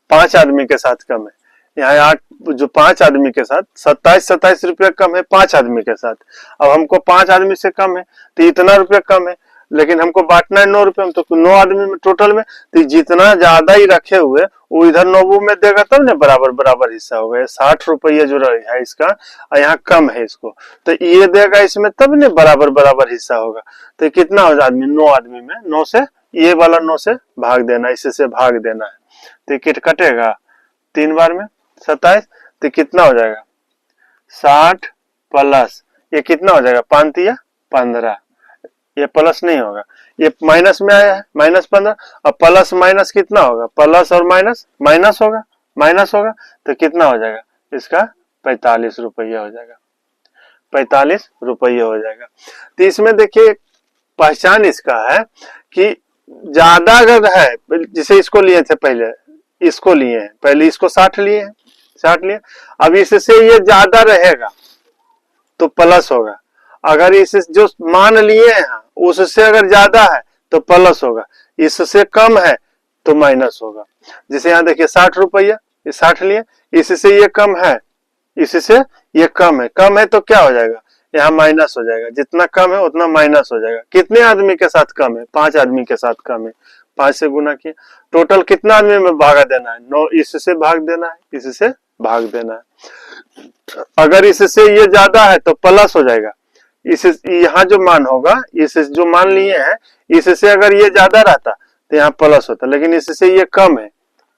A: 5 आदमी के साथ कम है। यहाँ 8 जो 5 आदमी के साथ 27 रुपये कम है 5 आदमी के साथ। अब हमको 5 आदमी से कम है तो इतना रुपये कम है, लेकिन हमको बांटना है 9 रुपये में, तो 9 आदमी में टोटल में, तो जितना ज्यादा ही रखे हुए वो इधर 9 में देगा तब ना बराबर बराबर हिस्सा होगा। 60 रुपये जो है इसका, यहाँ कम है इसको, तो ये देगा इसमें तब ना बराबर बराबर हिस्सा होगा। तो कितना हो आदमी? 9 आदमी में 9 से ये वाला 9 से भाग देना, इससे भाग देना है, तो किट कटेगा 3 बार में 27, तो कितना हो जाएगा? 60 प्लस ये कितना हो जाएगा? 5 × 15, ये प्लस नहीं होगा, ये माइनस में आया है, -15। अब प्लस माइनस कितना होगा? प्लस और माइनस माइनस होगा, माइनस होगा, तो कितना हो जाएगा? इसका 45 रुपये हो जाएगा, 45 रुपये हो जाएगा। तो इसमें देखिए पहचान इसका है कि ज्यादा अगर है, जिसे इसको लिए थे पहले, इसको लिए हैं पहले, इसको 60 लिए हैं, 60 लिए, अब इससे ये ज्यादा रहेगा तो प्लस होगा, अगर इस जो मान लिए हैं उससे अगर ज्यादा है तो प्लस होगा, इससे कम है तो माइनस होगा। जैसे यहाँ देखिए 60 रुपया, ये 60 लिए, इससे ये कम है, इससे ये कम है तो क्या हो जाएगा? यहाँ माइनस हो जाएगा, जितना कम है उतना माइनस हो जाएगा। कितने आदमी के साथ कम है? 5 आदमी के साथ कम है, 5 से गुना किया, टोटल कितना आदमी में भागा देना है? 9, इससे भाग देना है, इससे भाग देना है। अगर इससे ये ज्यादा है तो प्लस हो जाएगा, इस यहाँ जो मान होगा, इस जो मान लिए हैं, इससे अगर ये ज्यादा रहता तो यहाँ प्लस होता, लेकिन इससे ये कम है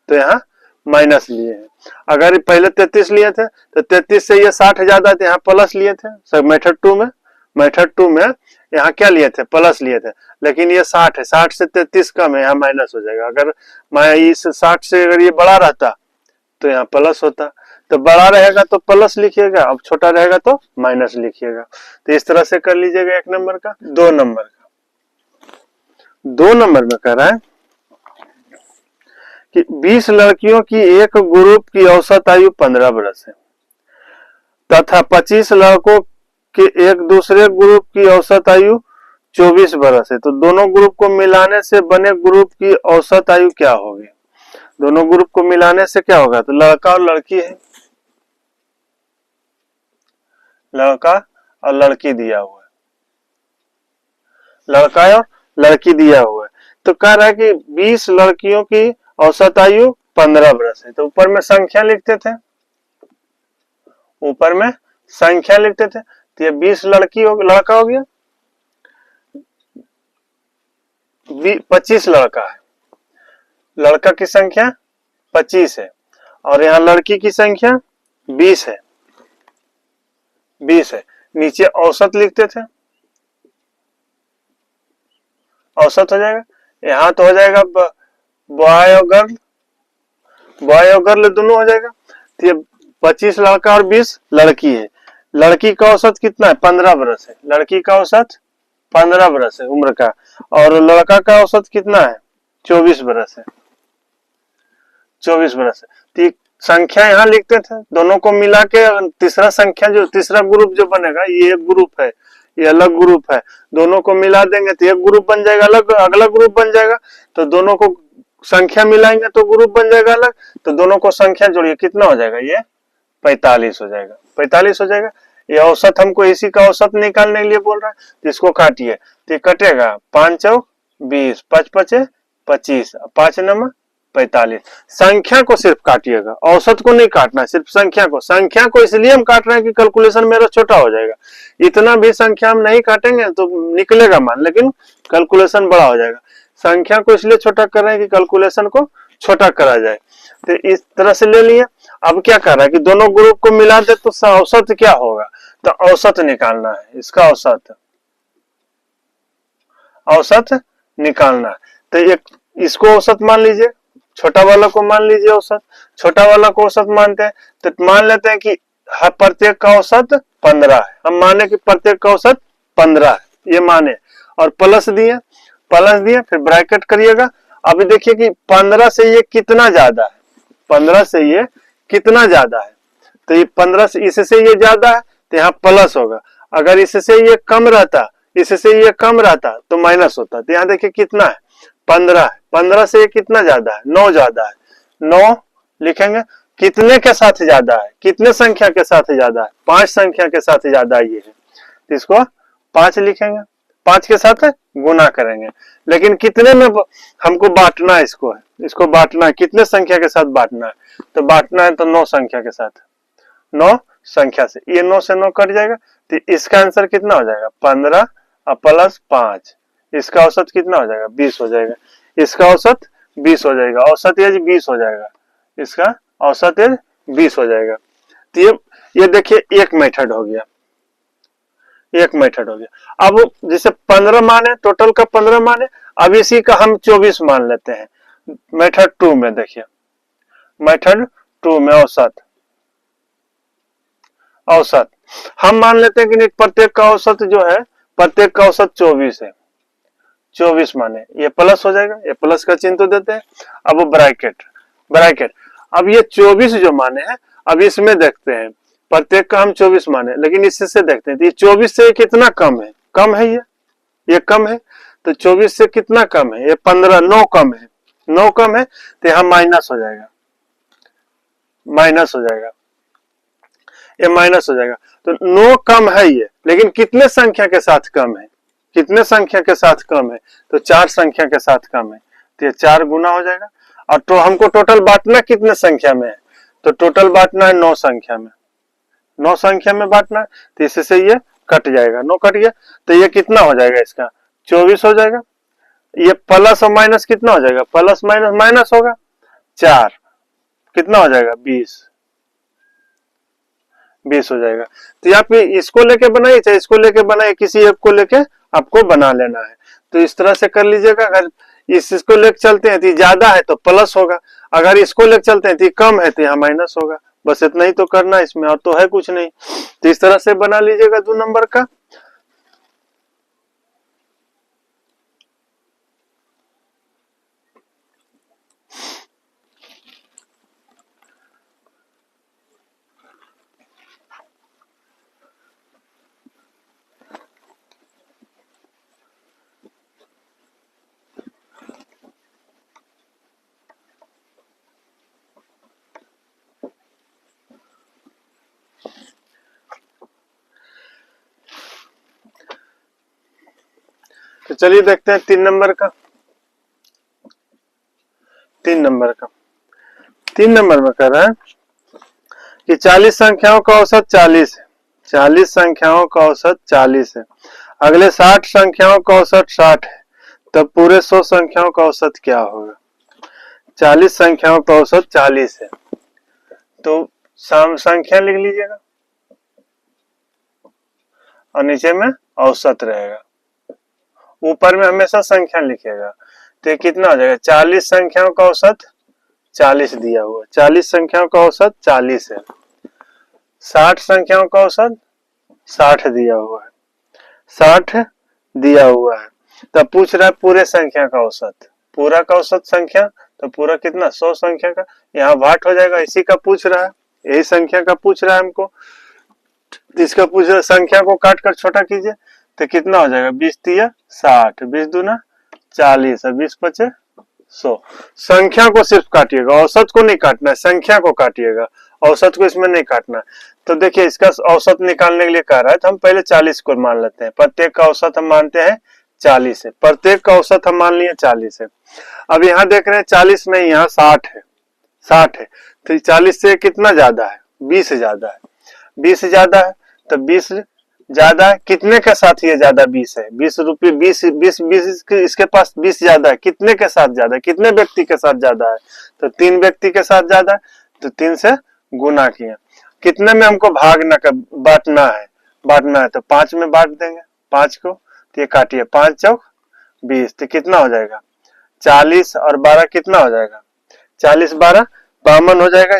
A: तो यहाँ माइनस लिए हैं। अगर पहले 33 लिए थे तो 33 से ये 60 ज्यादा थे, यहाँ प्लस लिए थे। सब मेथड 2 में यहाँ क्या लिए थे? प्लस लिए थे, लेकिन ये 60 है, 60 से 33 कम है, यहाँ माइनस हो जाएगा। अगर मैं इस 60 से अगर ये बड़ा रहता तो यहाँ प्लस होता, तो बड़ा रहेगा तो प्लस लिखिएगा, अब छोटा रहेगा तो माइनस लिखिएगा। तो इस तरह से कर लीजिएगा 1 नंबर का। 2 नंबर का, 2 नंबर में कह रहा है कि 20 लड़कियों की एक ग्रुप की औसत आयु 15 वर्ष है तथा 25 लड़कों के एक दूसरे ग्रुप की औसत आयु 24 वर्ष है, तो दोनों ग्रुप को मिलाने से बने ग्रुप की औसत आयु क्या होगी? दोनों ग्रुप को मिलाने से क्या होगा? तो लड़का और लड़की है, लड़का और लड़की दिया हुआ है, लड़का और लड़की दिया हुआ है, तो कह रहा है कि 20 लड़कियों की औसत आयु 15 वर्ष है। तो ऊपर में संख्या लिखते थे, ऊपर में संख्या लिखते थे। तो ये 20 लड़का हो गया, 25 लड़का है, लड़का की संख्या 25 है और यहाँ लड़की की संख्या 20 है, 20 है। नीचे औसत लिखते थे, औसत हो जाएगा। यहाँ तो हो जाएगा बॉय और गर्ल, बॉय और गर्ल दोनों हो जाएगा। तो ये 25 लड़का और 20 लड़की है। लड़की का औसत कितना है? 15 वर्ष है। लड़की का औसत 15 वर्ष है उम्र का, और लड़का का औसत कितना है? 24 वर्ष है, 24 वर्ष है। तो संख्या यहाँ लिखते थे, दोनों को मिला के तीसरा संख्या जो तीसरा ग्रुप जो बनेगा, ये एक ग्रुप है, ये अलग ग्रुप है, दोनों को मिला देंगे तो एक ग्रुप बन जाएगा, अलग अगला ग्रुप बन जाएगा। तो दोनों को संख्या मिलाएंगे तो ग्रुप बन जाएगा अलग। तो दोनों को संख्या जोड़िए, कितना हो जाएगा? ये 45 हो जाएगा, 45 हो जाएगा। ये औसत हमको इसी का औसत निकालने के लिए बोल रहा है, तो इसको काटिए। तो ये कटेगा 5 चौक 20, 5 पचे 25, 5 नंबर 45। संख्या को सिर्फ काटिएगा, औसत को नहीं काटना, सिर्फ संख्या को। संख्या को इसलिए हम काट रहे हैं कि कैलकुलेशन मेरा छोटा हो जाएगा। इतना भी संख्या हम नहीं काटेंगे तो निकलेगा मान, लेकिन कैलकुलेशन बड़ा हो जाएगा। संख्या को इसलिए छोटा कर रहे हैं कि कैलकुलेशन को छोटा करा जाए। तो इस तरह से ले लिए। अब क्या कर रहा है कि दोनों ग्रुप को मिला दे तो औसत क्या होगा? तो औसत निकालना है, इसका औसत, औसत निकालना है। तो एक इसको औसत मान लीजिए, छोटा वाला को मान लीजिए औसत। छोटा वाला को औसत मानते हैं तो मान लेते हैं कि प्रत्येक का औसत 15 है। हम माने कि प्रत्येक का औसत 15 है, ये माने, और प्लस दिए, प्लस दिए, फिर ब्रैकेट करिएगा। अभी देखिए कि 15 से ये कितना ज्यादा है, 15 से ये कितना ज्यादा है। तो ये 15 से इससे ये ज्यादा है तो यहाँ प्लस होगा। अगर इससे ये कम रहता, इससे ये कम रहता तो माइनस होता। तो यहाँ देखिए कितना है? 15 है। 15 से ये कितना ज्यादा है? 9 ज्यादा है। 9 लिखेंगे। कितने के साथ ज्यादा है? कितने संख्या के साथ ज्यादा है? 5 संख्या के साथ ज्यादा ये है, तो इसको 5 लिखेंगे। 5 के साथ गुना करेंगे। लेकिन कितने में हमको बांटना है? इसको बांटना है, कितने संख्या के साथ बांटना है? तो बांटना है तो 9 संख्या के साथ, 9 संख्या से। ये 9 से 9 कट जाएगा, तो इसका आंसर कितना हो जाएगा? 15 प्लस 5। इसका औसत कितना हो जाएगा? 20 हो जाएगा। इसका औसत 20 हो जाएगा, औसत एज 20 हो जाएगा, इसका औसत एज 20 हो जाएगा। तो ये देखिए एक मेथड हो गया, एक मेथड हो गया। अब जैसे 15 माने, टोटल का 15 माने, अब इसी का हम 24 मान लेते हैं। मेथड 2 में देखिए, मेथड 2 में औसत, औसत हम मान लेते हैं कि प्रत्येक का औसत जो है, प्रत्येक का औसत 24 है। 24 माने, ये प्लस हो जाएगा, ये प्लस का चिन्ह तो देते हैं। अब वो ब्रैकेट, ब्रैकेट। अब ये 24 जो माने हैं, अब इसमें देखते हैं, प्रत्येक का हम 24 माने, लेकिन इससे देखते हैं तो ये 24 से कितना कम है? कम है, ये कम है। तो 24 से कितना कम है? ये 15, 9 कम है, 9 कम है, तो यहाँ माइनस हो जाएगा, माइनस हो जाएगा, ये माइनस हो जाएगा। तो 9 कम है ये, लेकिन कितने संख्या के साथ कम है? कितने संख्या के साथ कम है? तो 4 संख्या के साथ कम है, तो ये 4 गुना हो जाएगा। और तो हमको टोटल बांटना कितने संख्या में है? तो टोटल बांटना है 9 संख्या में, 9 संख्या में बांटना है। तो इससे ये कट जाएगा, 9 कट गया, तो ये कितना हो जाएगा? इसका 24 हो जाएगा। ये प्लस और माइनस कितना हो जाएगा? प्लस माइनस माइनस होगा, 4 कितना हो जाएगा? 20, 20 हो जाएगा। तो यहाँ पे इसको लेके बनाइए चाहे इसको लेके बनाइए, किसी एक को लेके आपको बना लेना है। तो इस तरह से कर लीजिएगा। अगर इसको लेके चलते हैं तो ज्यादा है तो प्लस होगा, अगर इसको लेके चलते हैं तो कम है तो यहाँ माइनस होगा। बस इतना ही तो करना है इसमें, और तो है कुछ नहीं। तो इस तरह से बना लीजिएगा 2 नंबर का। तो चलिए देखते हैं 3 नंबर का। नंबर का, 3 नंबर में कर रहा है कि 40 संख्याओं का औसत 40 है, 40 संख्याओं का औसत 40 है, अगले 60 संख्याओं का औसत 60 है, तब पूरे 100 संख्याओं का औसत क्या होगा। 40 संख्याओं का औसत 40 है, तो संख्या लिख लीजिएगा और नीचे में औसत रहेगा, ऊपर में हमेशा संख्या लिखेगा। तो ये कितना हो जाएगा, 40 संख्याओं का औसत 40 दिया हुआ, 40 संख्याओं का औसत 40 है, 60 संख्याओं का औसत 60 दिया हुआ है, 60 दिया हुआ है, तब पूछ रहा है पूरे संख्या का औसत, पूरा का औसत संख्या, तो पूरा कितना 100 संख्या का, यहाँ भाट हो जाएगा, इसी का पूछ रहा है, यही संख्या का पूछ रहा है हमको, इसका पूछ रहा है संख्या को काट कर छोटा कीजिए, तो कितना हो जाएगा 20 तिया 60, 20 दूना 40 और 20 पचे 100। संख्या को सिर्फ काटिएगा, औसत को नहीं काटना है, संख्या को काटिएगा, औसत को इसमें नहीं काटना है। तो देखिए इसका औसत निकालने के लिए कह रहा है, तो हम पहले 40 को मान लेते हैं, प्रत्येक का औसत हम मानते हैं 40 है, प्रत्येक का औसत हम मान लिए 40 है। अब यहाँ देख रहे हैं 40 नहीं, यहाँ 60 है, 60 है, तो 40 से कितना ज्यादा है, 20 ज्यादा है, 20 ज्यादा है, तो 20 ज्यादा है, कितने के साथ ये ज्यादा 20 है, 20 रुपये 20 इसके पास 20 ज्यादा है, कितने के साथ ज्यादा है, कितने व्यक्ति के साथ ज्यादा है, तो 3 व्यक्ति के साथ ज्यादा है, तो 3 से गुना किया, कितने में हमको बांटना है, तो 5 में बांट देंगे 5 को, तो ये काटिए 5 चौक 20, तो कितना हो जाएगा 40 और 12 कितना हो जाएगा, 40 12 52 हो जाएगा,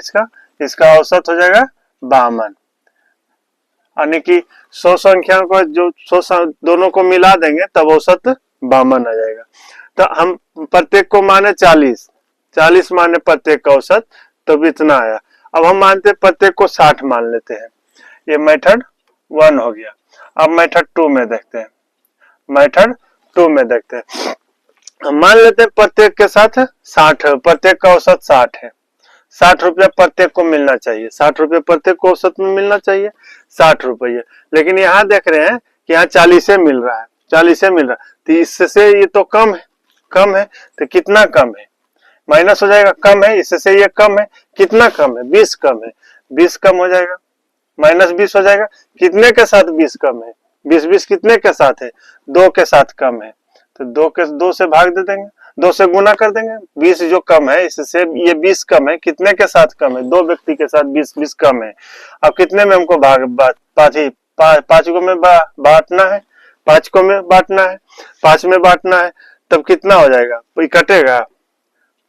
A: इसका औसत हो जाएगा 52, यानी कि 100 संख्या को जो 100 दोनों को मिला देंगे तब औसत 52 आ जाएगा। तो हम प्रत्येक को माने 40 माने प्रत्येक का औसत, तो इतना आया। अब हम मानते प्रत्येक को 60 मान लेते हैं, ये मेथड 1 हो गया। अब मेथड 2 में देखते हैं, मेथड 2 में देखते हैं, हम मान लेते हैं प्रत्येक के साथ 60, प्रत्येक का औसत 60 है, 60 रुपया प्रत्येक को मिलना चाहिए, 60 रुपये प्रत्येक को औसत में मिलना चाहिए, 60 रुपये, लेकिन यहाँ देख रहे हैं कि यहाँ 40 मिल रहा है, 40 मिल रहा है, तो इससे ये तो कम है, तो कितना कम है, माइनस हो जाएगा, कम है, इससे ये कम है, कितना कम है, 20 कम है, 20 कम हो जाएगा, माइनस 20 हो जाएगा, कितने के साथ 20 कम है, 20 कितने के साथ है, 2 के साथ कम है, तो 2 से भाग दे देंगे, 2 से गुना कर देंगे, 20 जो कम है इससे ये 20 कम है, कितने के साथ कम है, 2 व्यक्ति के साथ 20 कम है। अब कितने में हमको पांच को में बांटना है, 5 को में बांटना है, 5 में बांटना है, तब कितना हो जाएगा, कोई कटेगा,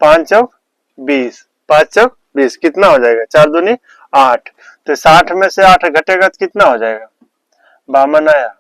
A: 5 चौक 20, 5 चौक 20, कितना हो जाएगा, 4 दूनी 8, तो 60 में से 8 घटेगा तो कितना हो जाएगा, 52 आया,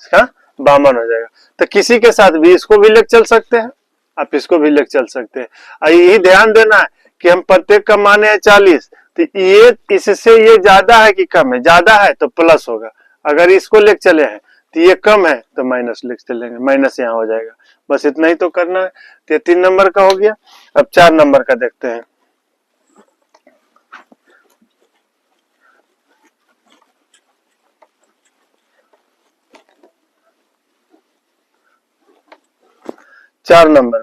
A: इसका 52 हो जाएगा। तो किसी के साथ भी इसको भी लेकर चल सकते हैं, आप इसको भी लेकर चल सकते हैं। यही ध्यान देना है कि हम प्रत्येक का माने है 40, तो ये इससे ये ज्यादा है कि कम है, ज्यादा है तो प्लस होगा, अगर इसको लेकर चले हैं तो ये कम है तो माइनस लेकर चलेंगे, माइनस यहाँ हो जाएगा, बस इतना ही तो करना है। तो 3 नंबर का हो गया। अब 4 नंबर का देखते हैं। चार नंबर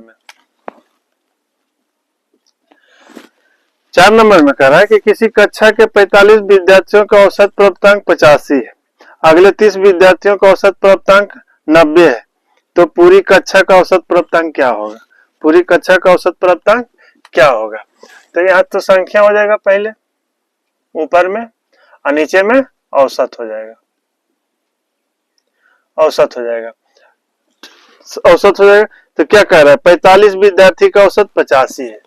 A: में कह रहा है कि किसी कक्षा के 45 विद्यार्थियों का औसत प्राप्तांक 85 है, अगले 30 विद्यार्थियों का औसत प्राप्तांक 90 है, तो पूरी कक्षा का औसत प्राप्तांक क्या होगा, पूरी कक्षा का औसत प्राप्तांक क्या होगा। तो यहाँ तो संख्या हो जाएगा पहले ऊपर में और नीचे में औसत हो जाएगा, औसत हो जाएगा, औसत हो जाएगा। तो क्या कह रहा है, 45 विद्यार्थी का औसत 85 है,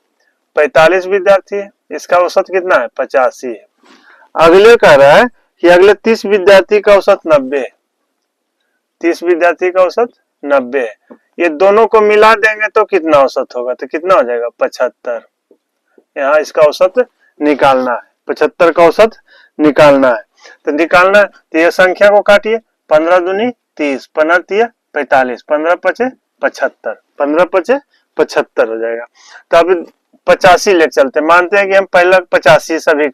A: 45 विद्यार्थी है, इसका औसत कितना है 85 है। अगले कह रहा है कि अगले 30 विद्यार्थी का औसत 90 है, 30 विद्यार्थी का औसत 90 है, ये दोनों को मिला देंगे तो कितना औसत होगा, तो कितना हो जाएगा 75। यहाँ इसका औसत निकालना है, 75 का औसत निकालना है। तो निकालना है तो ये संख्या को काटिए, 15 दूनी 30, 15 तिया 45, 15 पचे 75, 15 पचे 75 हो जाएगा। तो अब 85 लेकर चलते, मानते हैं कि हम पहला 85 सभी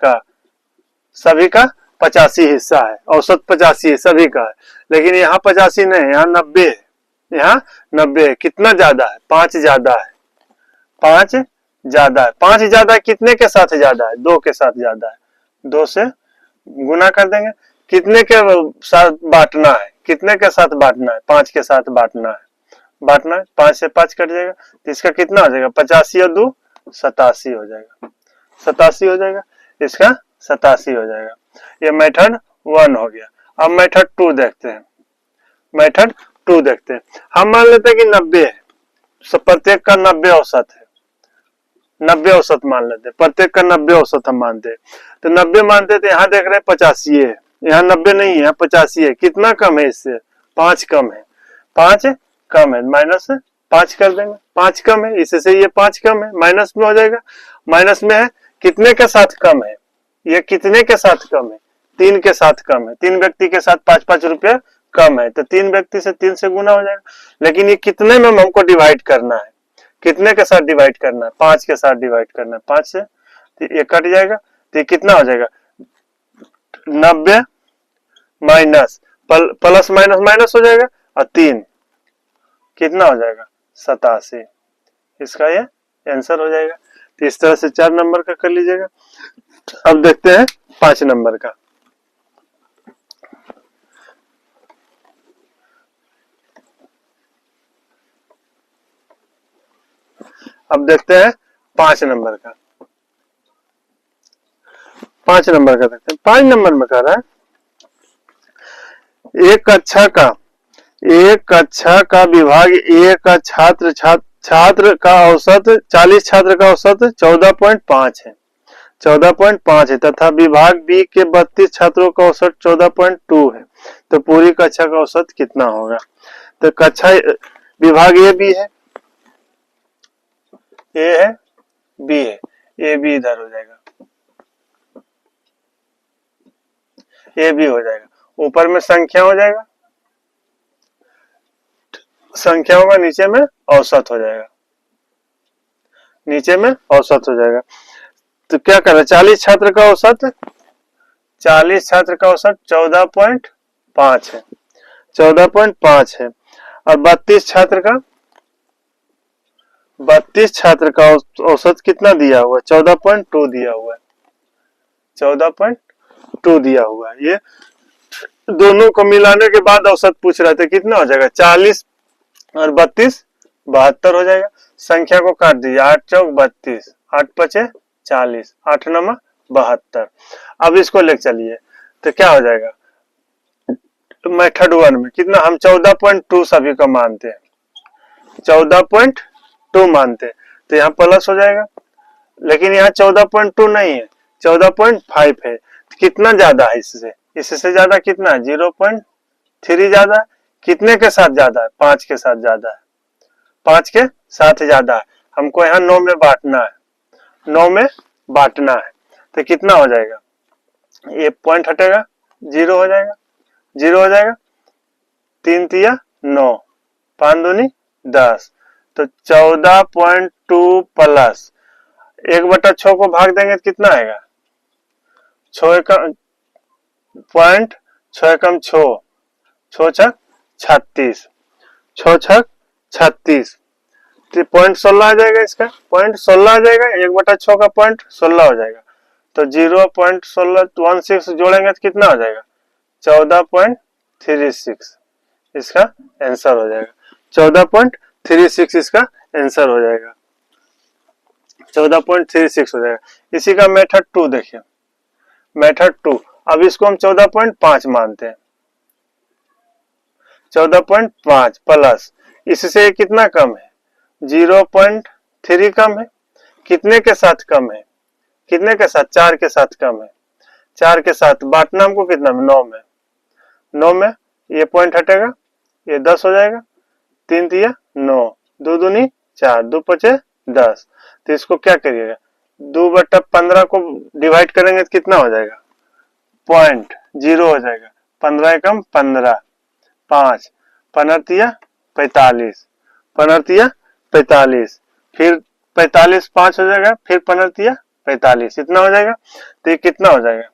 A: का 85 हिस्सा है, औसत 85 है सभी का है, लेकिन यहाँ 85 नहीं है, यहाँ 90 है, यहाँ 90 है, कितना ज्यादा है 5 ज्यादा है, 5 ज्यादा है। 5 ज्यादा है, कितने के साथ ज्यादा है? 2 के साथ ज्यादा है। 2 से गुना कर देंगे। कितने के साथ बांटना है? कितने के साथ बांटना है? 5 के साथ बांटना है। 5 से 5 कट जाएगा, तो इसका कितना हो जाएगा? 85 और 2 87 हो जाएगा। 87 हो जाएगा, इसका 87 हो जाएगा। ये मेथड 1 हो गया। अब मेथड 2 देखते हैं। मेथड 2 देखते हैं। हम मान लेते हैं कि 90 है, प्रत्येक का 90 औसत है। 90 औसत मान लेते हैं, प्रत्येक का 90 औसत हम मानते हैं। तो 90 मानते थे, यहाँ देख रहे हैं 85 है, यहाँ 90 नहीं है, 85 है। कितना कम है इससे? 5 कम है। 5 कम है, माइनस 5 कर देंगे। 5 कम है, इससे ये 5 कम है, माइनस में हो जाएगा। माइनस में है, कितने के साथ कम है? ये कितने के साथ कम है? 3 के साथ कम है। 3 व्यक्ति के साथ 5-5 रुपया कम है, तो 3 व्यक्ति से 3 से गुना हो जाएगा। लेकिन ये कितने में हमको डिवाइड करना है? कितने के साथ डिवाइड करना है? 5 के साथ डिवाइड करना है। 5 से तो ये कट जाएगा, तो ये कितना हो जाएगा? 90 माइनस प्लस माइनस माइनस हो जाएगा, और 3 कितना हो जाएगा? 87। इसका ये आंसर हो जाएगा। तो इस तरह से 4 नंबर का कर लीजिएगा। अब देखते हैं 5 नंबर का। अब देखते हैं 5 नंबर का। 5 नंबर का देखते हैं। 5 नंबर में कह रहा है, एक कक्षा का विभाग ए का छात्र का औसत 40 छात्र का औसत 14.5 है। 14.5 है तथा विभाग बी के 32 छात्रों का औसत 14.2 है। तो पूरी कक्षा का औसत कितना होगा? तो कक्षा विभाग ए बी है, ए है, बी है, ए बी इधर हो जाएगा, ए बी हो जाएगा। ऊपर में संख्या हो जाएगा, संख्या होगा, नीचे में औसत हो जाएगा, नीचे में औसत हो जाएगा। तो क्या कर रहे हैं? 40 छात्र का औसत, 40 छात्र का औसत 14.5 है, 14.5 है। और 32 छात्र का औसत कितना दिया हुआ है? 14.2 दिया हुआ है, 14.2 दिया हुआ है। ये दोनों को मिलाने के बाद औसत पूछ रहे थे, कितना हो जाएगा? 40 और 32 72 हो जाएगा। संख्या को काट दीजिए, 8 चौक 32, 8 पचे 40, 8 नवा 72। अब इसको ले चलिए, तो क्या हो जाएगा? मेथड 1 में कितना? हम 14.2 सभी को मानते हैं, 14.2 मानते हैं, तो यहाँ प्लस हो जाएगा। लेकिन यहाँ 14.2 नहीं है, 14.5 है। तो कितना ज्यादा है इससे? इससे ज्यादा कितना है? 0.3 ज्यादा है। कितने के साथ ज्यादा है? 5 के साथ ज्यादा है, 5 के साथ ज्यादा है। हमको यहाँ 9 में बांटना है, 9 में बांटना है। तो कितना हो जाएगा? ये पॉइंट हटेगा, 0 हो जाएगा, 0 हो जाएगा। 3 तिया 9, 5 दूनी 10। तो 14.2 प्लस 1/6 को भाग देंगे तो कितना आएगा? 6 पॉइंट 6 कम 6, 6 छक 36, 6 छक 36, तो पॉइंट 16 आ जाएगा। इसका पॉइंट 16 आ जाएगा, 1/6 का पॉइंट 16 हो जाएगा। तो 0.16 जोड़ेंगे तो कितना हो जाएगा? 14.36 इसका आंसर हो जाएगा। 14.36 इसका आंसर हो जाएगा, 14.36 हो जाएगा। इसी का मेथड 2 देखिए, मेथड 2। अब इसको हम 14.5 मानते हैं, 14.5 प्लस इससे कितना कम है? 0.3 कम है। कितने के साथ कम है? कितने के साथ? 4 के साथ कम है। 4 के साथ बांटना हमको कितना में? 9 में, 9 में ये पॉइंट हटेगा, ये 10 हो जाएगा। 3 तिया 9, 2 दूनी 4, 2 पचे 10। तो इसको क्या करिएगा? 2/15 को डिवाइड करेंगे तो कितना हो जाएगा? पॉइंट 0 हो जाएगा। 15 एकम 15, 5 15 45, 15 45, फिर 45 5 हो जाएगा, फिर 15 45, इतना हो जाएगा। तो ये कितना हो जाएगा?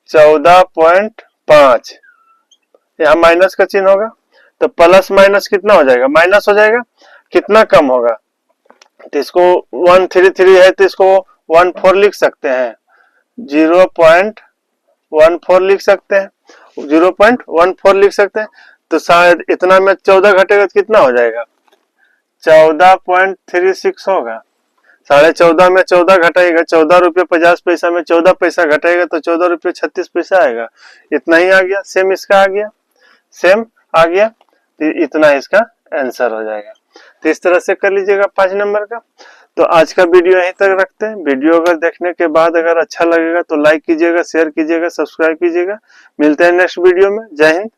A: 14.5, यहाँ माइनस का चिन्ह होगा, तो प्लस माइनस कितना हो जाएगा, माइनस हो जाएगा, कितना कम होगा, तो इसको 133 है तो इसको 14 लिख सकते हैं, 0.14 लिख सकते हैं, 0.14 लिख सकते हैं। तो शायद इतना में 14 घटेगा तो कितना हो जाएगा, 14.36 होगा। 14.5 में 14 घटाएगा, 14 रुपये 50 पैसा में 14 पैसा घटाएगा तो 14 रुपये 36 पैसा आएगा। इतना ही आ गया, सेम इसका आ गया, सेम आ गया, तो इतना इसका आंसर हो जाएगा। तो इस तरह से कर लीजिएगा 5 नंबर का। तो आज का वीडियो यहीं तक रखते हैं। वीडियो अगर देखने के बाद अगर अच्छा लगेगा तो लाइक कीजिएगा, शेयर कीजिएगा, सब्सक्राइब कीजिएगा। मिलते हैं नेक्स्ट वीडियो में। जय हिंद।